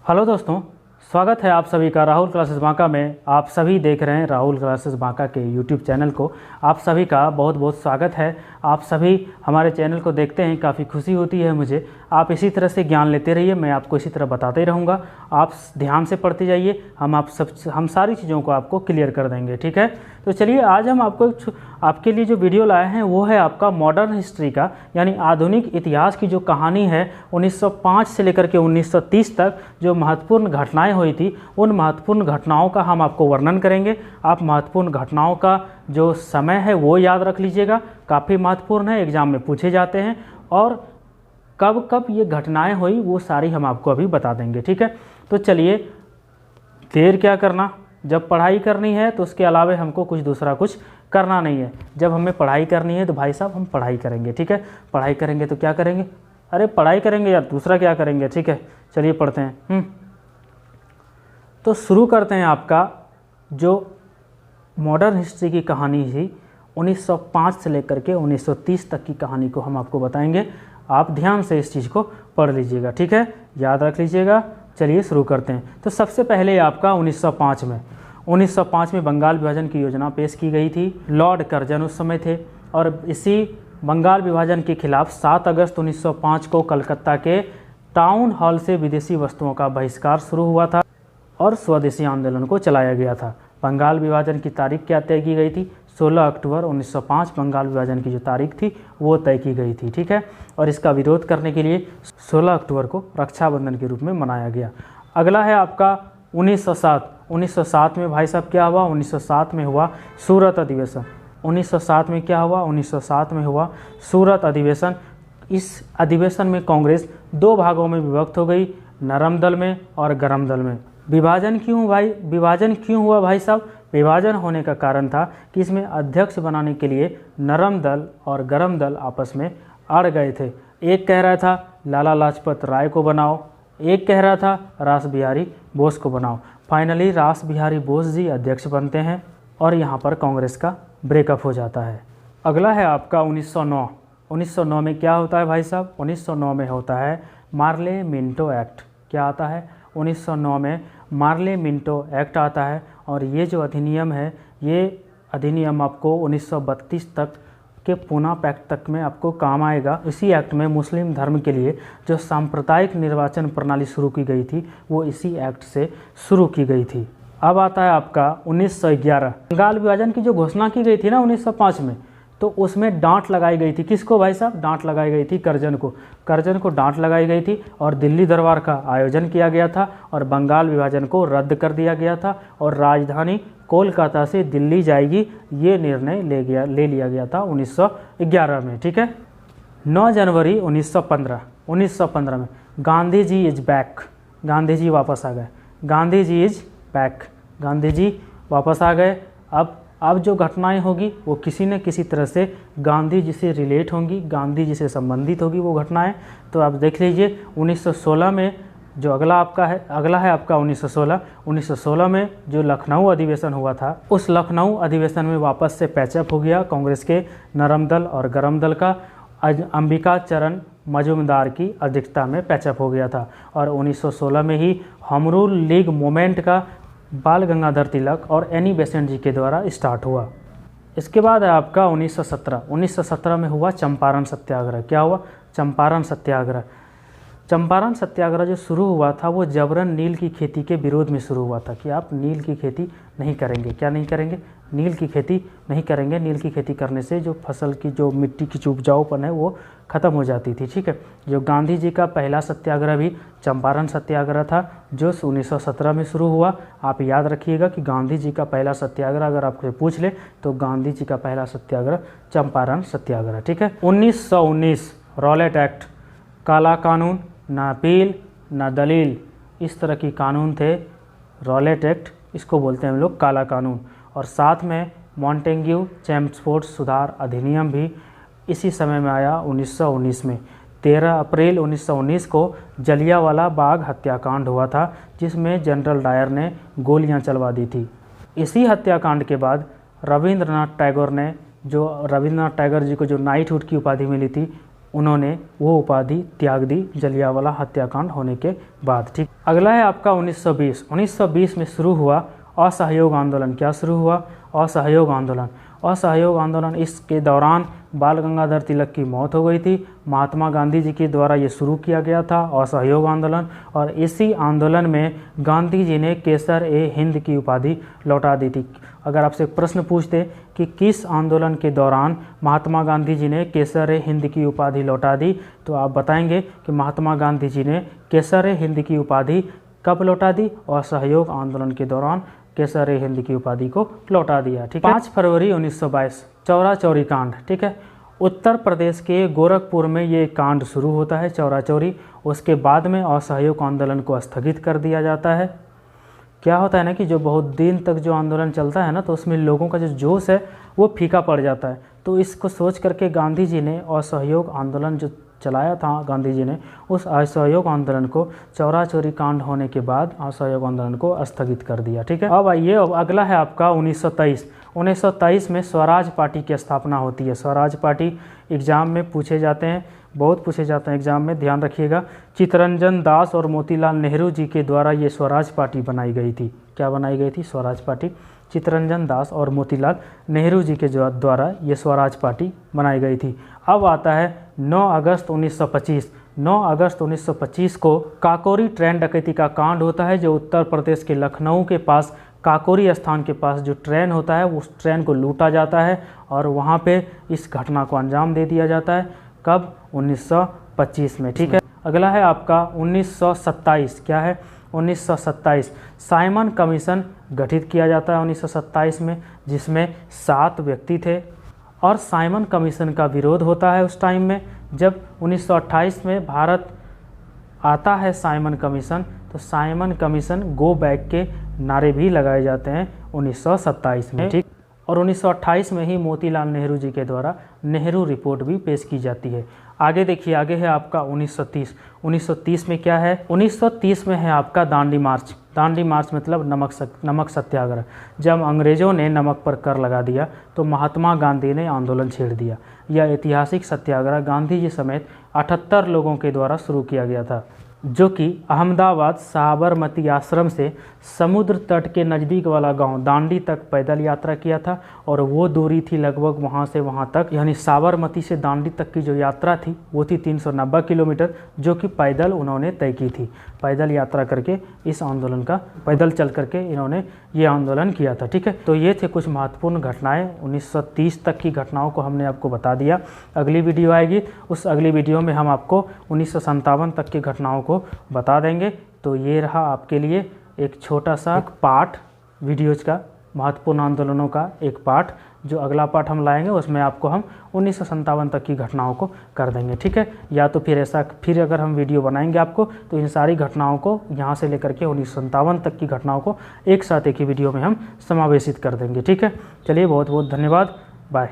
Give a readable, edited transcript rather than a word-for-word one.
Hello दोस्तों, स्वागत है आप सभी का राहुल क्लासेस बांका में। आप सभी देख रहे हैं राहुल क्लासेस बांका के यूट्यूब चैनल को। आप सभी का बहुत बहुत स्वागत है। आप सभी हमारे चैनल को देखते हैं, काफ़ी खुशी होती है मुझे। आप इसी तरह से ज्ञान लेते रहिए, मैं आपको इसी तरह बताते ही रहूँगा। आप ध्यान से पढ़ते जाइए, हम सारी चीज़ों को आपको क्लियर कर देंगे, ठीक है। तो चलिए, आज हम आपके लिए जो वीडियो लाए हैं वो है आपका मॉडर्न हिस्ट्री का, यानी आधुनिक इतिहास की जो कहानी है 1905 से लेकर के 1930 तक जो महत्वपूर्ण घटनाएं हुई थी, उन महत्वपूर्ण घटनाओं का हम आपको वर्णन करेंगे। आप महत्वपूर्ण घटनाओं का जो समय है वो याद रख लीजिएगा, काफ़ी महत्वपूर्ण है, एग्जाम में पूछे जाते हैं। और कब कब ये घटनाएं हुई वो सारी हम आपको अभी बता देंगे, ठीक है। तो चलिए, देर क्या करना, जब पढ़ाई करनी है तो उसके अलावा हमको कुछ करना नहीं है। जब हमें पढ़ाई करनी है तो भाई साहब हम पढ़ाई करेंगे, ठीक है। पढ़ाई करेंगे तो क्या करेंगे, अरे पढ़ाई करेंगे यार, दूसरा क्या करेंगे, ठीक है। चलिए पढ़ते हैं। तो शुरू करते हैं। आपका जो मॉडर्न हिस्ट्री की कहानी थी 1905 से लेकर के 1930 तक की कहानी को हम आपको बताएंगे। आप ध्यान से इस चीज़ को पढ़ लीजिएगा, ठीक है, याद रख लीजिएगा। चलिए शुरू करते हैं। तो सबसे पहले आपका 1905 में बंगाल विभाजन की योजना पेश की गई थी। लॉर्ड कर्जन उस समय थे और इसी बंगाल विभाजन के खिलाफ 7 अगस्त 1905 को कलकत्ता के टाउन हॉल से विदेशी वस्तुओं का बहिष्कार शुरू हुआ था और स्वदेशी आंदोलन को चलाया गया था। बंगाल विभाजन की तारीख क्या तय की गई थी? 16 अक्टूबर 1905 बंगाल विभाजन की जो तारीख थी वो तय की गई थी, ठीक है। और इसका विरोध करने के लिए 16 अक्टूबर को रक्षाबंधन के रूप में मनाया गया। अगला है आपका 1907 में भाई साहब क्या हुआ? 1907 में हुआ सूरत अधिवेशन। 1907 में क्या हुआ? 1907 में हुआ सूरत अधिवेशन। इस अधिवेशन में कांग्रेस 2 भागों में विभक्त हो गई, नरम दल में और गरम दल में। विभाजन क्यों हुआ भाई साहब? विभाजन होने का कारण था कि इसमें अध्यक्ष बनाने के लिए नरम दल और गरम दल आपस में अड़ गए थे। एक कह रहा था लाला लाजपत राय को बनाओ, एक कह रहा था रास बिहारी बोस को बनाओ। फाइनली रास बिहारी बोस जी अध्यक्ष बनते हैं और यहाँ पर कांग्रेस का ब्रेकअप हो जाता है। अगला है आपका 1909। 1909 में क्या होता है भाई साहब? 1909 में होता है मार्ले मिंटो एक्ट। क्या आता है? 1909 में मार्ले मिंटो एक्ट आता है और ये जो अधिनियम है, ये अधिनियम आपको 1932 तक के पूना पैक्ट तक में आपको काम आएगा। इसी एक्ट में मुस्लिम धर्म के लिए जो सांप्रदायिक निर्वाचन प्रणाली शुरू की गई थी वो इसी एक्ट से शुरू की गई थी। अब आता है आपका 1911। बंगाल विभाजन की जो घोषणा की गई थी ना 1905 में, तो उसमें डांट लगाई गई थी। किसको भाई साहब? डांट लगाई गई थी कर्जन को डांट लगाई गई थी और दिल्ली दरबार का आयोजन किया गया था और बंगाल विभाजन को रद्द कर दिया गया था और राजधानी कोलकाता से दिल्ली जाएगी, ये निर्णय ले लिया गया था 1911 में, ठीक है। 9 जनवरी 1915 में गांधी जी इज बैक। गांधी जी वापस आ गए। Gandhi ji is back. गांधी जी वापस आ गए। अब जो घटनाएं होगी वो किसी न किसी तरह से गांधी जी से रिलेट होंगी, गांधी जी से संबंधित होगी वो घटनाएं। तो आप देख लीजिए 1916 में जो अगला है आपका 1916 में जो लखनऊ अधिवेशन हुआ था, उस लखनऊ अधिवेशन में वापस से पैचअप हो गया कांग्रेस के नरम दल और गरम दल का। अंबिका चरण मजूमदार की अध्यक्षता में पैचअप हो गया था और 1916 में ही होम रूल लीग मूवमेंट का बाल गंगाधर तिलक और एनी बेसेंट जी के द्वारा स्टार्ट हुआ। इसके बाद है आपका 1917 में हुआ चंपारण सत्याग्रह। क्या हुआ? चंपारण सत्याग्रह। चंपारण सत्याग्रह जो शुरू हुआ था वो जबरन नील की खेती के विरोध में शुरू हुआ था कि आप नील की खेती नहीं करेंगे। क्या नहीं करेंगे? नील की खेती नहीं करेंगे। नील की खेती करने से जो फसल की जो मिट्टी की उपजाऊपन है वो ख़त्म हो जाती थी, ठीक है। जो गांधी जी का पहला सत्याग्रह भी चंपारण सत्याग्रह था जो 1917 में शुरू हुआ। आप याद रखिएगा कि गांधी जी का पहला सत्याग्रह अगर आपसे पूछ ले तो गांधी जी का पहला सत्याग्रह चंपारण सत्याग्रह, ठीक है। 1919 रॉलेट एक्ट। काला कानून, ना अपील ना दलील, इस तरह की कानून थे। रॉलेट एक्ट, इसको बोलते हैं हम लोग काला कानून। और साथ में मॉन्टेग्यू चेम्सफोर्ड सुधार अधिनियम भी इसी समय में आया 1919 में। 13 अप्रैल 1919 को जलियांवाला बाग हत्याकांड हुआ था जिसमें जनरल डायर ने गोलियां चलवा दी थी। इसी हत्याकांड के बाद रविंद्रनाथ टैगोर जी को जो नाइटहुड की उपाधि मिली थी, उन्होंने वो उपाधि त्याग दी जलियांवाला हत्याकांड होने के बाद। ठीक, अगला है आपका 1920। 1920 में शुरू हुआ असहयोग आंदोलन। क्या शुरू हुआ? असहयोग आंदोलन। असहयोग आंदोलन, इसके दौरान बाल गंगाधर तिलक की मौत हो गई थी। महात्मा गांधी जी के द्वारा ये शुरू किया गया था असहयोग आंदोलन, और इसी आंदोलन में गांधी जी ने केसर-ए-हिंद की उपाधि लौटा दी थी। अगर आपसे प्रश्न पूछते कि किस आंदोलन के दौरान महात्मा गांधी जी ने केसर-ए-हिंद की उपाधि लौटा दी, तो आप बताएंगे कि महात्मा गांधी जी ने केसर-ए-हिंद की उपाधि कब लौटा दी? असहयोग आंदोलन के दौरान केसर-ए-हिंद की उपाधि को लौटा दिया। ठीक है। 5 फरवरी 1922 चौरा चौरी कांड। ठीक है, उत्तर प्रदेश के गोरखपुर में ये कांड शुरू होता है, चौरा चौरी। उसके बाद में असहयोग आंदोलन को स्थगित कर दिया जाता है। क्या होता है ना कि जो बहुत दिन तक जो आंदोलन चलता है ना, तो उसमें लोगों का जो जोश है वो फीका पड़ जाता है। तो इसको सोच करके गांधी जी ने असहयोग आंदोलन जो चलाया था, गांधी जी ने उस असहयोग आंदोलन को चौरा चौरी कांड होने के बाद असहयोग आंदोलन को स्थगित कर दिया। ठीक है। अब आइए, अब अगला है आपका 1923। 1923 में स्वराज पार्टी की स्थापना होती है। स्वराज पार्टी एग्जाम में पूछे जाते हैं, बहुत पूछे जाते हैं एग्जाम में, ध्यान रखिएगा। चित्तरंजन दास और मोतीलाल नेहरू जी के द्वारा ये स्वराज पार्टी बनाई गई थी। क्या बनाई गई थी? स्वराज पार्टी। चित्तरंजन दास और मोतीलाल नेहरू जी के द्वारा ये स्वराज पार्टी बनाई गई थी। अब आता है 9 अगस्त 1925। 9 अगस्त 1925 को काकोरी ट्रेन डकैती का कांड होता है, जो उत्तर प्रदेश के लखनऊ के पास काकोरी स्थान के पास जो ट्रेन होता है, उस ट्रेन को लूटा जाता है और वहाँ पे इस घटना को अंजाम दे दिया जाता है। कब? 1925 में। ठीक है। अगला है आपका 1927। क्या है? 1927 साइमन कमीशन गठित किया जाता है 1927 में, जिसमें 7 व्यक्ति थे। और साइमन कमीशन का विरोध होता है उस टाइम में। जब 1928 में भारत आता है साइमन कमीशन, तो साइमन कमीशन गो बैक के नारे भी लगाए जाते हैं 1927 में। ठीक। और 1928 में ही मोतीलाल नेहरू जी के द्वारा नेहरू रिपोर्ट भी पेश की जाती है। आगे देखिए, आगे है आपका 1930। 1930 में क्या है? 1930 में है आपका दांडी मार्च। दांडी मार्च मतलब नमक सत्याग्रह। जब अंग्रेज़ों ने नमक पर कर लगा दिया, तो महात्मा गांधी ने आंदोलन छेड़ दिया। यह ऐतिहासिक सत्याग्रह गांधी जी समेत 78 लोगों के द्वारा शुरू किया गया था, जो कि अहमदाबाद साबरमती आश्रम से समुद्र तट के नज़दीक वाला गांव दांडी तक पैदल यात्रा किया था। और वो दूरी थी लगभग वहां से वहां तक, यानी साबरमती से दांडी तक की जो यात्रा थी वो थी 390 किलोमीटर, जो कि पैदल उन्होंने तय की थी। पैदल यात्रा करके इस आंदोलन का, पैदल चल करके इन्होंने ये आंदोलन किया था। ठीक है। तो ये थे कुछ महत्वपूर्ण घटनाएँ। 1930 तक की घटनाओं को हमने आपको बता दिया। अगली वीडियो आएगी, उस अगली वीडियो में हम आपको 1957 तक की घटनाओं को बता देंगे। तो ये रहा आपके लिए एक छोटा सा पार्ट, वीडियोज का, महत्वपूर्ण आंदोलनों का एक पार्ट। जो अगला पार्ट हम लाएंगे उसमें आपको हम 1957 तक की घटनाओं को कर देंगे। ठीक है। या तो फिर अगर हम वीडियो बनाएंगे आपको, तो इन सारी घटनाओं को यहाँ से लेकर के 1957 तक की घटनाओं को एक साथ एक ही वीडियो में हम समावेशित कर देंगे। ठीक है। चलिए, बहुत बहुत धन्यवाद। बाय।